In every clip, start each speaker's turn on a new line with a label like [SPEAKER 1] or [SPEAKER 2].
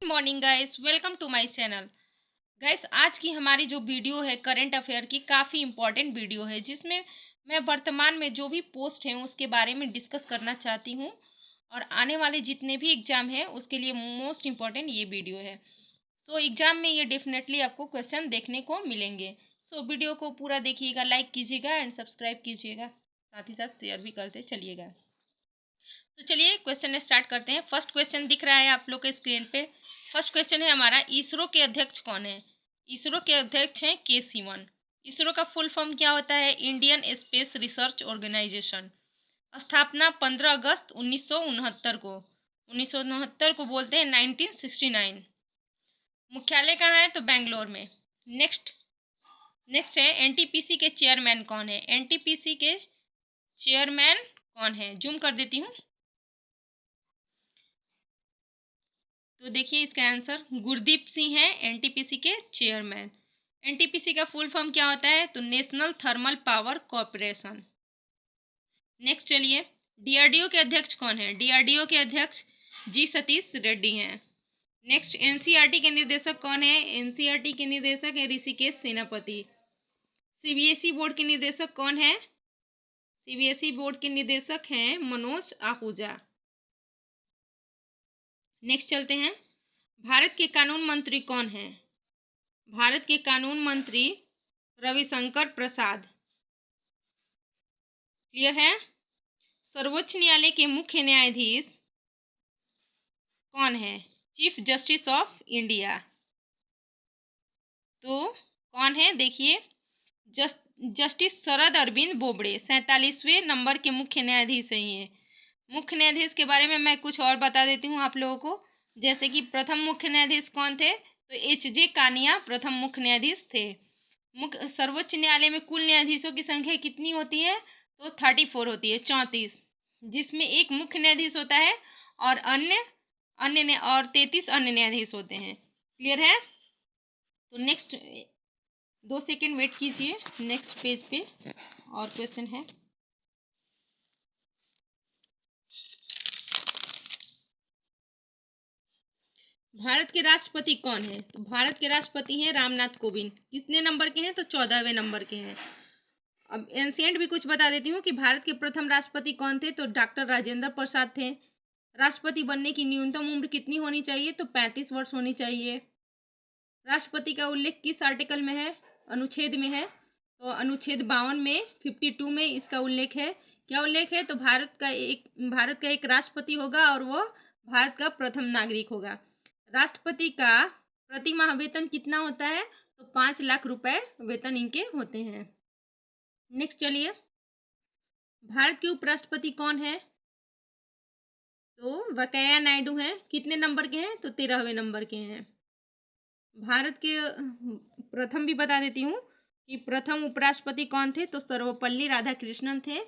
[SPEAKER 1] Morning guys, welcome to my channel. Guys, आज की हमारी जो वीडियो है करंट अफेयर की काफ़ी इम्पोर्टेंट वीडियो है, जिसमें मैं वर्तमान में जो भी पोस्ट हैं उसके बारे में डिस्कस करना चाहती हूँ और आने वाले जितने भी एग्ज़ाम हैं उसके लिए मोस्ट इम्पॉर्टेंट ये वीडियो है। सो एग्ज़ाम में ये डेफिनेटली आपको क्वेश्चन देखने को मिलेंगे। सो वीडियो को पूरा देखिएगा, लाइक कीजिएगा एंड सब्सक्राइब कीजिएगा, साथ ही साथ शेयर भी करते चलिएगा। तो चलिए क्वेश्चन स्टार्ट करते हैं। फर्स्ट क्वेश्चन दिख रहा है आप लोग के स्क्रीन पे। फर्स्ट क्वेश्चन है हमारा, इसरो के अध्यक्ष कौन है? इसरो के अध्यक्ष हैं के सिवन। इसरो का फुल फॉर्म क्या होता है? Indian Space Research Organisation. स्थापना 15 अगस्त 1969 को। 1969 को बोलते हैं 1969। मुख्यालय कहाँ है? तो बेंगलोर में। नेक्स्ट नेक्स्ट है, एनटीपीसी के चेयरमैन कौन है? एनटीपीसी के चेयरमैन कौन है? जूम कर देती हूँ तो देखिए इसका आंसर गुरदीप सिंह है, एनटीपीसी के चेयरमैन। एनटीपीसी का फुल फॉर्म क्या होता है? तो national thermal power corporation. Next चलिए, डीआरडीओ के अध्यक्ष कौन है? डीआरडीओ के अध्यक्ष जी सतीश रेड्डी हैं। नेक्स्ट, एनसीईआरटी के निर्देशक कौन है? एनसीईआरटी के निर्देशक है ऋषिकेश सेनापति। सीबीएसई बोर्ड के निर्देशक कौन है? सीबीएसई बोर्ड के निर्देशक हैं मनोज आहूजा। नेक्स्ट चलते हैं, भारत के कानून मंत्री कौन है? भारत के कानून मंत्री रविशंकर प्रसाद। क्लियर है? सर्वोच्च न्यायालय के मुख्य न्यायाधीश कौन है? Chief justice of India. तो कौन है? देखिए, जस्टिस शरद अरविंद बोबड़े 47वें नंबर के मुख्य न्यायाधीश हैं ये। मुख्य न्यायाधीश के बारे में मैं कुछ और बता देती हूँ आप लोगों को। जैसे कि प्रथम मुख्य न्यायाधीश कौन थे? तो एच.जे. कानिया प्रथम मुख्य न्यायाधीश थे। मुख्य सर्वोच्च न्यायालय में कुल न्यायाधीशों की संख्या कितनी होती है? तो 34 होती है, 34, जिसमें एक मुख्य न्यायाधीश होता है और अन्य अन्य ने और 33 अन्य न्यायाधीश होते हैं। क्लियर है? तो नेक्स्ट 2 सेकेंड वेट कीजिए, नेक्स्ट पेज पे और क्वेश्चन है। भारत के राष्ट्रपति कौन है? तो भारत के राष्ट्रपति हैं रामनाथ कोविंद। कितने नंबर के हैं? तो 14वें नंबर के हैं। अब एंशिएंट भी कुछ बता देती हूँ कि भारत के प्रथम राष्ट्रपति कौन थे? तो डॉक्टर राजेंद्र प्रसाद थे। राष्ट्रपति बनने की न्यूनतम उम्र कितनी होनी चाहिए? तो 35 वर्ष होनी चाहिए। राष्ट्रपति का उल्लेख किस आर्टिकल में है? अनुच्छेद में है। तो अनुच्छेद 52 में 52 में इसका उल्लेख है। क्या उल्लेख है? तो भारत का एक राष्ट्रपति होगा और वो भारत का प्रथम नागरिक होगा। राष्ट्रपति का प्रति माह वेतन कितना होता है? तो 5 लाख रुपए वेतन इनके होते हैं। नेक्स्ट चलिए, भारत के उपराष्ट्रपति कौन है? तो वेंकैया नायडू हैं। कितने नंबर के हैं? तो 13वें नंबर के हैं। भारत के प्रथम भी बता देती हूँ कि प्रथम उपराष्ट्रपति कौन थे? तो सर्वपल्ली राधाकृष्णन थे।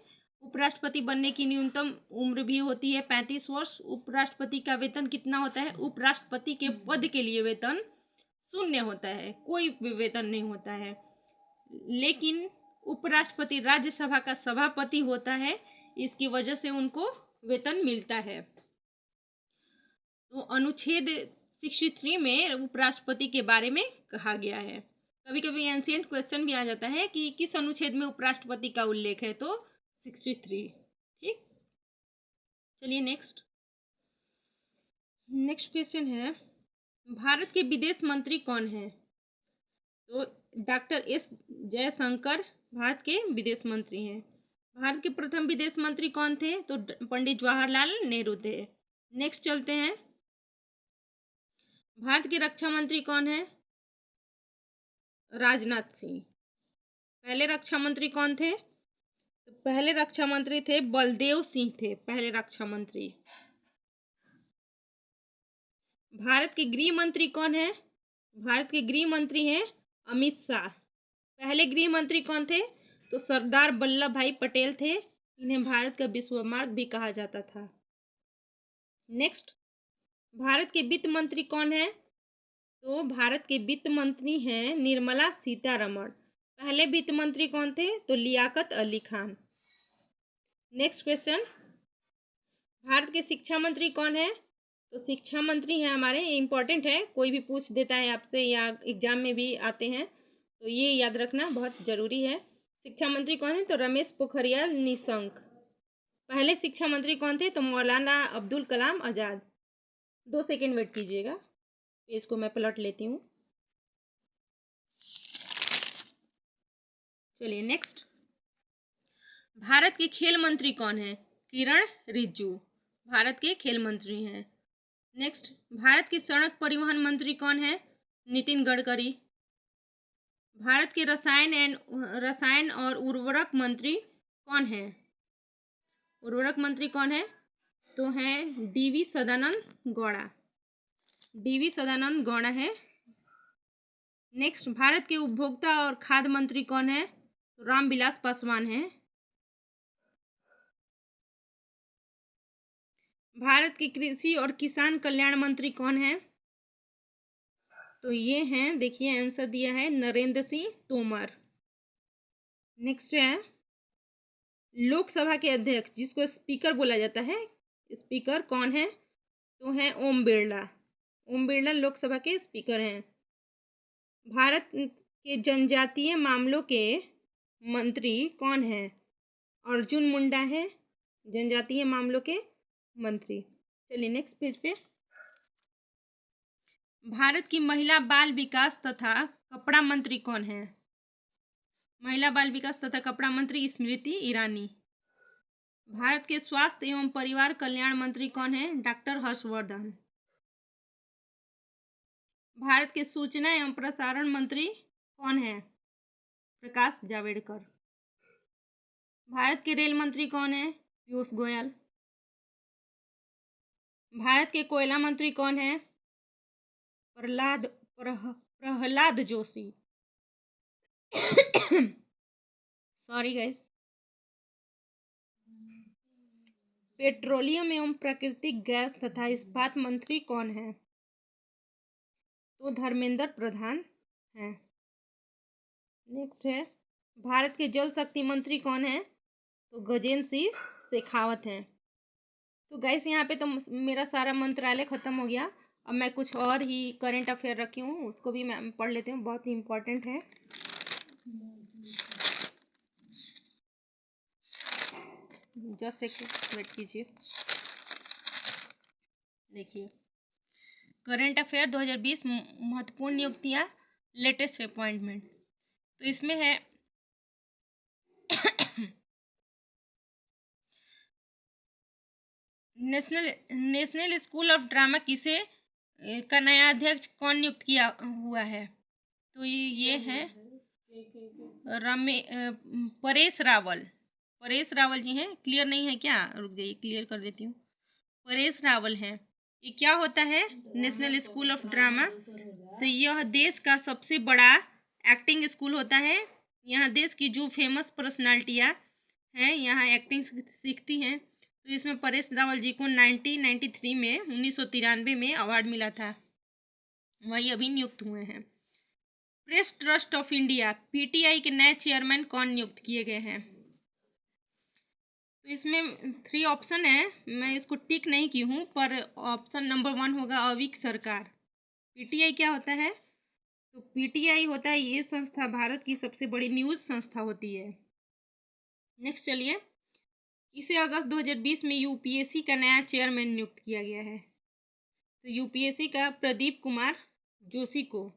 [SPEAKER 1] उपराष्ट्रपति बनने की न्यूनतम उम्र भी होती है 35 वर्ष। उपराष्ट्रपति का वेतन कितना होता है? उपराष्ट्रपति के पद के लिए वेतन 0 होता है, कोई भी वेतन नहीं होता है। लेकिन उपराष्ट्रपति राज्यसभा का सभापति होता है, इसकी वजह से उनको वेतन मिलता है। तो अनुच्छेद 63 में उपराष्ट्रपति के बारे में कहा गया है। कभी कभी एंशिएंट क्वेश्चन भी आ जाता है कि किस अनुच्छेद में उपराष्ट्रपति का उल्लेख है? तो 63। ठीक, चलिए नेक्स्ट क्वेश्चन है, भारत के विदेश मंत्री कौन है? तो डॉक्टर एस जयशंकर भारत के विदेश मंत्री हैं। भारत के प्रथम विदेश मंत्री कौन थे? तो पंडित जवाहरलाल नेहरू थे। नेक्स्ट चलते हैं, भारत के रक्षा मंत्री कौन है? राजनाथ सिंह। पहले रक्षा मंत्री कौन थे? तो पहले रक्षा मंत्री थे बलदेव सिंह थे, पहले रक्षा मंत्री। भारत के गृह मंत्री कौन है? भारत के गृह मंत्री हैं अमित शाह। पहले गृह मंत्री कौन थे? तो सरदार वल्लभ भाई पटेल थे। इन्हें भारत का विश्वमार्ग भी कहा जाता था। नेक्स्ट, भारत के वित्त मंत्री कौन है? तो भारत के वित्त मंत्री हैं निर्मला सीतारमण। पहले वित्त मंत्री कौन थे? तो लियाकत अली खान। नेक्स्ट क्वेश्चन, भारत के शिक्षा मंत्री कौन है? तो शिक्षा मंत्री हैं हमारे, ये इम्पोर्टेंट है, कोई भी पूछ देता है आपसे या एग्जाम में भी आते हैं, तो ये याद रखना बहुत ज़रूरी है। शिक्षा मंत्री कौन है? तो रमेश पोखरियाल निशंक। पहले शिक्षा मंत्री कौन थे? तो मौलाना अब्दुल कलाम आज़ाद। 2 सेकेंड वेट कीजिएगा, पेज को मैं पलट लेती हूँ। चलिए नेक्स्ट, भारत के खेल मंत्री कौन है? किरण रिजिजू भारत के खेल मंत्री हैं। नेक्स्ट, भारत के सड़क परिवहन मंत्री कौन है? नितिन गडकरी। भारत के रसायन और उर्वरक मंत्री कौन है? उर्वरक मंत्री कौन है? तो हैं डीवी सदानंद गौड़ा। डीवी सदानंद गौड़ा है। नेक्स्ट, भारत के उपभोक्ता और खाद्य मंत्री कौन है? तो रामविलास पासवान है। भारत के कृषि और किसान कल्याण मंत्री कौन है? तो ये हैं, देखिए आंसर दिया है नरेंद्र सिंह तोमर। नेक्स्ट है, लोकसभा के अध्यक्ष जिसको स्पीकर बोला जाता है, स्पीकर कौन है? तो है ओम बिरला। ओम बिरला लोकसभा के स्पीकर हैं। भारत के जनजातीय मामलों के मंत्री कौन है? अर्जुन मुंडा है जनजातीय मामलों के मंत्री। चलिए नेक्स्ट पेज पे, भारत की महिला बाल विकास तथा कपड़ा मंत्री कौन है? महिला बाल विकास तथा कपड़ा मंत्री स्मृति ईरानी। भारत के स्वास्थ्य एवं परिवार कल्याण मंत्री कौन है? डॉक्टर हर्षवर्धन। भारत के सूचना एवं प्रसारण मंत्री कौन है? प्रकाश जावड़ेकर। भारत के रेल मंत्री कौन है? पीयूष गोयल। भारत के कोयला मंत्री कौन है? Prahlad Joshi. Sorry guys. Petroleum एवं प्राकृतिक गैस तथा इस्पात मंत्री कौन है? तो धर्मेंद्र प्रधान है। नेक्स्ट है, भारत के जल शक्ति मंत्री कौन है? तो गजेंद्र सिंह शेखावत हैं। तो गाइस यहाँ पे तो मेरा सारा मंत्रालय खत्म हो गया। अब मैं कुछ और ही करंट अफेयर रखी हूँ, उसको भी मैं पढ़ लेती हूँ, बहुत ही इम्पोर्टेंट है। जस्ट एक वेट कीजिए। देखिए, करंट अफेयर 2020 महत्वपूर्ण नियुक्तियाँ, लेटेस्ट अपॉइंटमेंट। तो इसमें है नेशनल स्कूल ऑफ ड्रामा किसे का नया अध्यक्ष कौन नियुक्त किया हुआ है? तो ये है परेश रावल। परेश रावल जी हैं। क्लियर नहीं है क्या? रुक जाइए, क्लियर कर देती हूँ। परेश रावल हैं। ये क्या होता है? National school of drama. तो यह देश का सबसे बड़ा एक्टिंग स्कूल होता है। यहाँ देश की जो फेमस पर्सनालिटियाँ हैं यहाँ एक्टिंग सीखती हैं। तो इसमें परेश रावल जी को 1993 में 1993 में अवार्ड मिला था। वही अभी नियुक्त हुए हैं। Press trust of India PTI के नए चेयरमैन कौन नियुक्त किए गए हैं? तो इसमें 3 ऑप्शन है, मैं इसको टिक नहीं की हूँ, पर ऑप्शन नंबर 1 होगा अविक सरकार। पीटीआई क्या होता है? तो पीटीआई होता है, ये संस्था भारत की सबसे बड़ी न्यूज़ संस्था होती है। नेक्स्ट चलिए, इसे अगस्त 2020 में यूपीएससी का नया चेयरमैन नियुक्त किया गया है। तो यूपीएससी का प्रदीप कुमार जोशी को।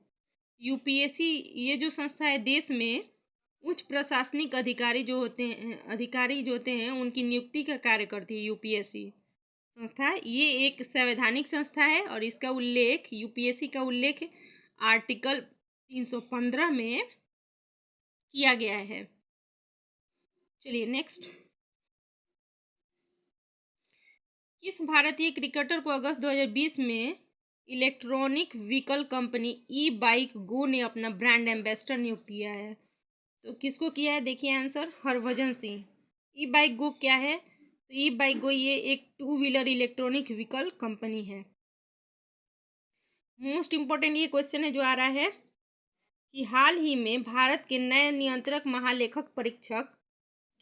[SPEAKER 1] यूपीएससी ये जो संस्था है, देश में उच्च प्रशासनिक अधिकारी जो होते हैं उनकी नियुक्ति का कार्य करती है यूपीएससी संस्था। ये एक संवैधानिक संस्था है और इसका उल्लेख, यूपीएससी का उल्लेख आर्टिकल 315 में किया गया है। चलिए नेक्स्ट, किस भारतीय क्रिकेटर को अगस्त 2020 में इलेक्ट्रॉनिक व्हीकल कंपनी ई बाइक गो ने अपना ब्रांड एम्बेसडर नियुक्त किया है? तो किसको किया है? देखिए आंसर, हरभजन सिंह। ई बाइक गो क्या है? तो ई बाइक गो ये एक 2 व्हीलर इलेक्ट्रॉनिक व्हीकल कंपनी है। मोस्ट इम्पोर्टेंट ये क्वेश्चन है जो आ रहा है कि हाल ही में भारत के नए नियंत्रक महालेखक परीक्षक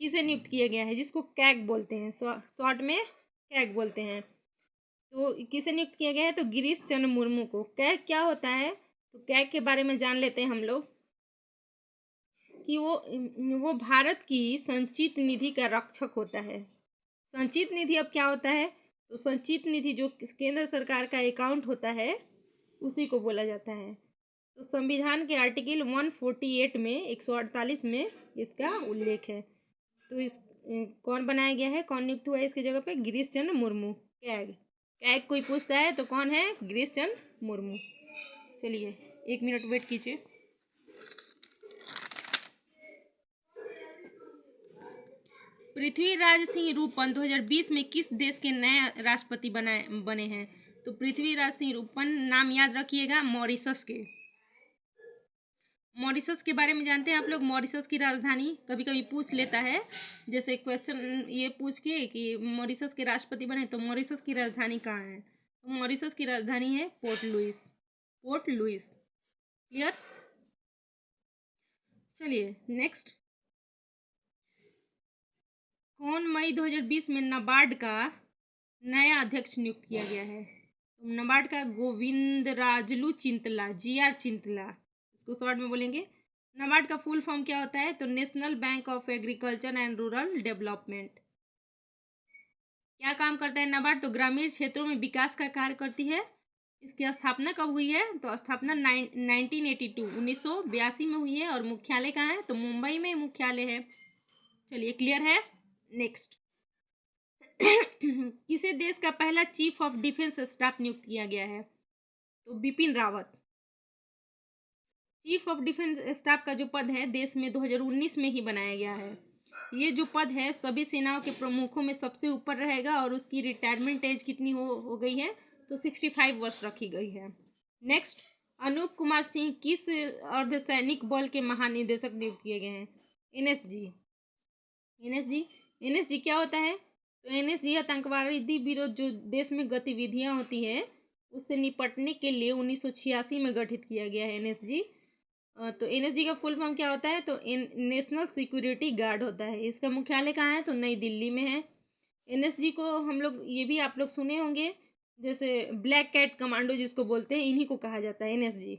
[SPEAKER 1] किसे नियुक्त किया गया है, जिसको कैग बोलते हैं, शॉर्ट में कैग बोलते हैं। तो किसे नियुक्त किया गया है? तो गिरीश चंद्र मुर्मू को। कैग क्या होता है? तो कैग के बारे में जान लेते हैं हम लोग कि वो भारत की संचित निधि का रक्षक होता है। संचित निधि अब क्या होता है? तो संचित निधि जो केंद्र सरकार का अकाउंट होता है उसी को बोला जाता है। तो संविधान के आर्टिकल 148 में 148 में इसका उल्लेख है। तो इस कौन बनाया गया है, कौन नियुक्त हुआ है इसकी जगह पे? गिरीश चंद्र मुर्मू। कैग कैग कोई पूछता है तो कौन है? गिरीश चंद्र मुर्मू। चलिए 1 मिनट वेट कीजिए। पृथ्वीराज सिंह रूपन 2020 में किस देश के नए राष्ट्रपति बने हैं? तो पृथ्वीराज सिंह रूपन नाम याद रखिएगा, मॉरिशस के। मॉरिशस के बारे में जानते हैं आप लोग? मॉरिशस की राजधानी कभी कभी पूछ लेता है, जैसे क्वेश्चन ये पूछ के कि मॉरिशस के राष्ट्रपति बने तो मॉरिशस की राजधानी कहाँ है? तो मॉरिशस की राजधानी है Port Louis. Port Louis. Clear? चलिए नेक्स्ट। कौन मई 2020 में नाबार्ड का नया अध्यक्ष नियुक्त किया गया है? तो नाबार्ड का गोविंदराजलू चिंतला, GR चिंतला, इसको शॉर्ट में बोलेंगे। नाबार्ड का फुल फॉर्म क्या होता है? तो national bank of agriculture and rural development. क्या काम करता है नाबार्ड? तो ग्रामीण क्षेत्रों में विकास का कार्य करती है। इसकी स्थापना कब हुई है? तो स्थापना 1982 में हुई है। और मुख्यालय कहाँ है? तो मुंबई में मुख्यालय है। चलिए क्लियर है। नेक्स्ट। किसे देश का पहला चीफ ऑफ डिफेंस स्टाफ नियुक्त किया गया है? तो Bipin Rawat. Chief of defence staff का जो पद है देश में 2019 में ही बनाया गया है। ये जो पद है सभी सेनाओं के प्रमुखों में सबसे ऊपर रहेगा और उसकी रिटायरमेंट एज कितनी हो गई है? तो 65 वर्ष रखी गई है। नेक्स्ट। अनूप कुमार सिंह किस अर्धसैनिक बल के महानिदेशक नियुक्त किए गए हैं? NSG। NSG क्या होता है? तो NSG आतंकवादी विरोध जो देश में गतिविधियां होती है उससे निपटने के लिए 1986 में गठित किया गया है NSG। तो NSG का फुल फॉर्म क्या होता है? तो नेशनल सिक्योरिटी गार्ड होता है। इसका मुख्यालय कहाँ है? तो नई दिल्ली में है। NSG को हम लोग ये भी आप लोग सुने होंगे, जैसे ब्लैक कैट कमांडो जिसको बोलते हैं, इन्हीं को कहा जाता है NSG।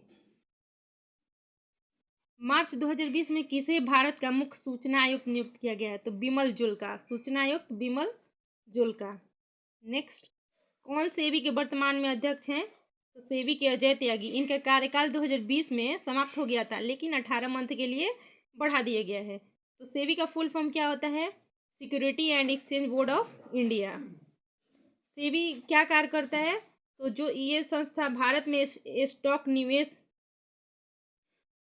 [SPEAKER 1] मार्च 2020 में किसे भारत का मुख्य सूचना आयुक्त नियुक्त किया गया है? तो बिमल जुल्का। सूचना आयुक्त बिमल जुल्का। नेक्स्ट। कौन सेबी के वर्तमान में अध्यक्ष हैं? तो सेबी के अजय त्यागी। इनका कार्यकाल 2020 में समाप्त हो गया था लेकिन 18 मंथ के लिए बढ़ा दिया गया है। तो सेबी का फुल फॉर्म क्या होता है? Security and exchange board of India. SEBI क्या कार्य करता है? तो जो ये संस्था भारत में स्टॉक निवेश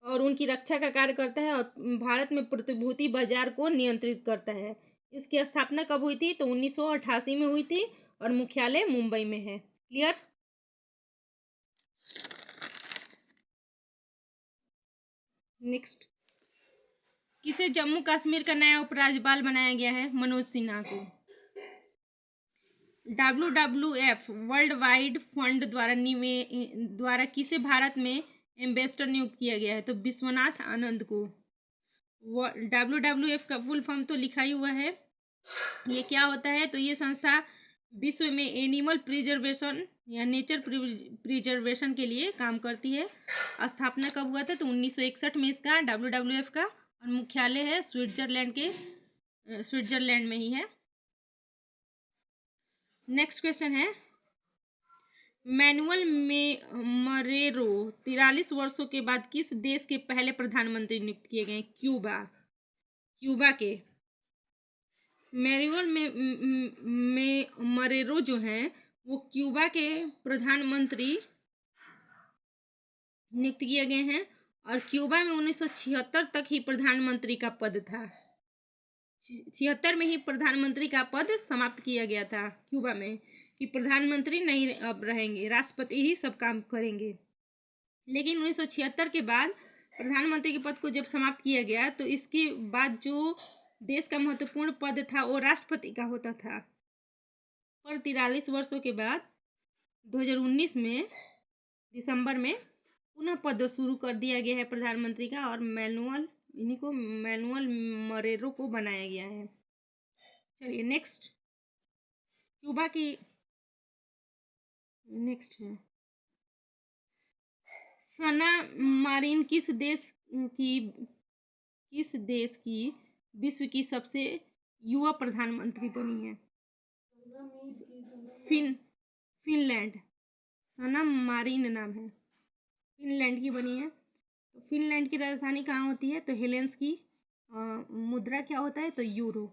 [SPEAKER 1] और उनकी रक्षा का कार्य करता है और भारत में प्रतिभूति बाजार को नियंत्रित करता है। इसकी स्थापना कब हुई थी? तो 1988 में हुई थी और मुख्यालय मुंबई में है। क्लियर? नेक्स्ट। किसे जम्मू कश्मीर का नया उपराज्यपाल बनाया गया है? मनोज सिन्हा को। WWF वर्ल्ड वाइड फंड द्वारा किसे भारत में एम्बेसडर नियुक्त किया गया है? तो विश्वनाथ आनंद को। WWF का फुल फॉर्म तो लिखा ही हुआ है। ये क्या होता है? तो ये संस्था विश्व में एनिमल प्रिजर्वेशन या नेचर प्रिजर्वेशन के लिए काम करती है। स्थापना कब हुआ था? तो 1961 में इसका WWF का, और मुख्यालय है स्विट्जरलैंड में ही है। नेक्स्ट क्वेश्चन है, मैनुअल मरेरो 43 वर्षों के बाद किस देश के पहले प्रधानमंत्री नियुक्त किए गए? क्यूबा के। मैनुअल में मरेरो जो हैं वो क्यूबा के प्रधानमंत्री नियुक्त किए गए हैं और क्यूबा में 1976 तक ही प्रधानमंत्री का पद था। 76 में ही प्रधानमंत्री का पद समाप्त किया गया था क्यूबा में, कि प्रधानमंत्री नहीं अब रहेंगे, राष्ट्रपति ही सब काम करेंगे। लेकिन 1976 के बाद प्रधानमंत्री के पद को जब समाप्त किया गया तो इसके बाद जो देश का महत्वपूर्ण पद था वो राष्ट्रपति का होता था। पर 43 वर्षों के बाद 2019 में दिसंबर में पुनः पद शुरू कर दिया गया है प्रधानमंत्री का और मैनुअल मरेरो को बनाया गया है। चलिए नेक्स्ट। क्यूबा की नेक्स्ट है सना मारिन किस देश की विश्व की सबसे युवा प्रधानमंत्री बनी है? फिनलैंड। सना मारिन नाम है, फिनलैंड की बनी है। तो फिनलैंड की राजधानी कहाँ होती है? तो हेलेंसिकी। मुद्रा क्या होता है? तो यूरो।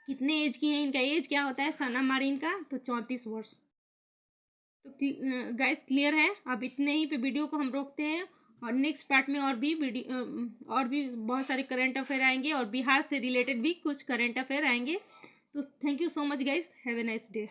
[SPEAKER 1] कितने एज की हैं? इनका एज क्या होता है सना मारिन का? तो 34 वर्ष। तो गाइस क्लियर है? अब इतने ही पे वीडियो को हम रोकते हैं और नेक्स्ट पार्ट में और भी बहुत सारे करंट अफेयर आएंगे और बिहार से रिलेटेड भी कुछ करंट अफेयर आएंगे। तो thank you so much guys, have a nice day.